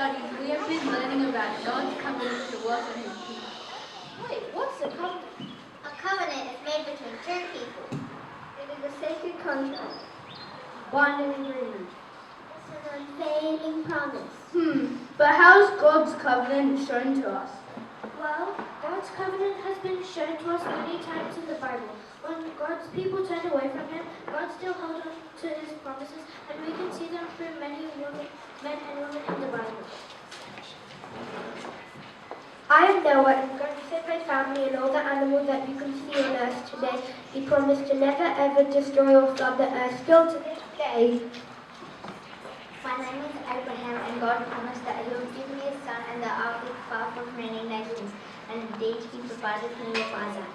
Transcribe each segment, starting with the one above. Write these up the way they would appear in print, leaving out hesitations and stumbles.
studies, we have been learning about God's covenant to work on his people. Wait, what's a covenant? A covenant is made between two people. It is a sacred contract. Binding agreement. It's an unfailing promise. But how is God's covenant shown to us? Well, God's covenant has been shown to us many times in the Bible. When God's people turned away from Him, God still held on to His promises, and we can see them through many men and women in the Bible. I am Noah, and God saved my family and all the animals that you can see on earth today. He promised to never ever destroy or flood the earth. Still to this day. My name is Abraham, and God promised that He would give me a son, and that I would be far from many nations. And indeed, He provided me with Isaac.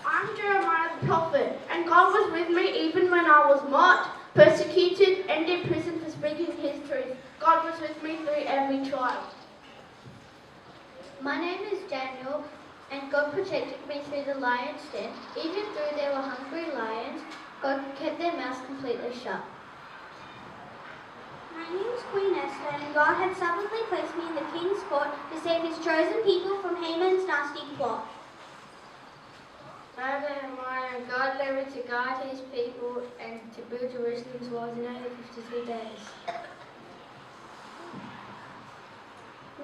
I'm Jeremiah the prophet, and God was with me even when I was mocked, persecuted, and in prison for speaking His truth. God was with me through every trial. My name is Daniel, and God protected me through the lion's den. Even though there were hungry lions, God kept their mouths completely shut. My name is Queen Esther, and God had sovereignly placed me in the king's court to save His chosen people from Haman's nasty plot. Nehemiah, God led me to guide His people and to build Jerusalem's walls in only 52 days.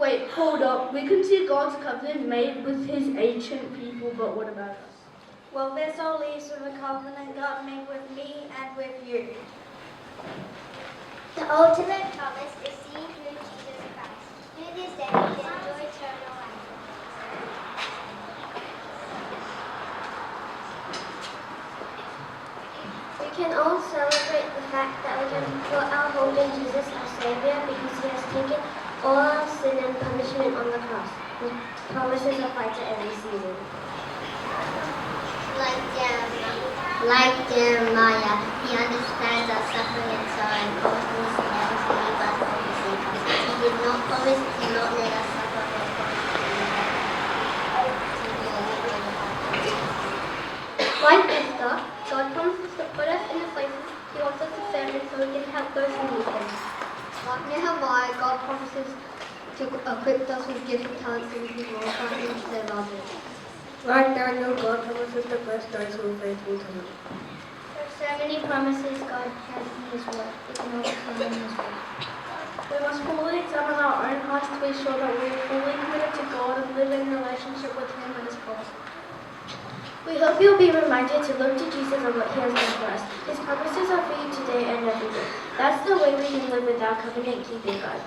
Wait, hold up. We can see God's covenant made with His ancient people, but what about us? Well, this all leads to the covenant God made with me and with you. The ultimate promise is seen through Jesus Christ. Through this day, we can enjoy eternal life. We can all celebrate the fact that we can put our hope in Jesus, our Savior, because He has taken all our sin and punishment on the cross. He promises a fight to every season. Like Jeremiah, He understands our suffering and sorrow and promises never to leave us or forsake us. He did not promise to not let us suffer or Like Esther, God promises to put us in the places He wants us to serve in so we can help those who need Him. Like Nehemiah, God promises to equip us with gifts and talents so we can glorify Him and serve others. Like Daniel, God promises to bless those who are faithful to Him. There are so many promises God has in His Word. We can all come in His Word. We must fully examine our own hearts to be sure that we are fully committed to God and live in relationship with Him and His promise. We hope you'll be reminded to look to Jesus and what He has done for us. His promises are for you today and every day. That's the way we can live with our covenant-keeping God.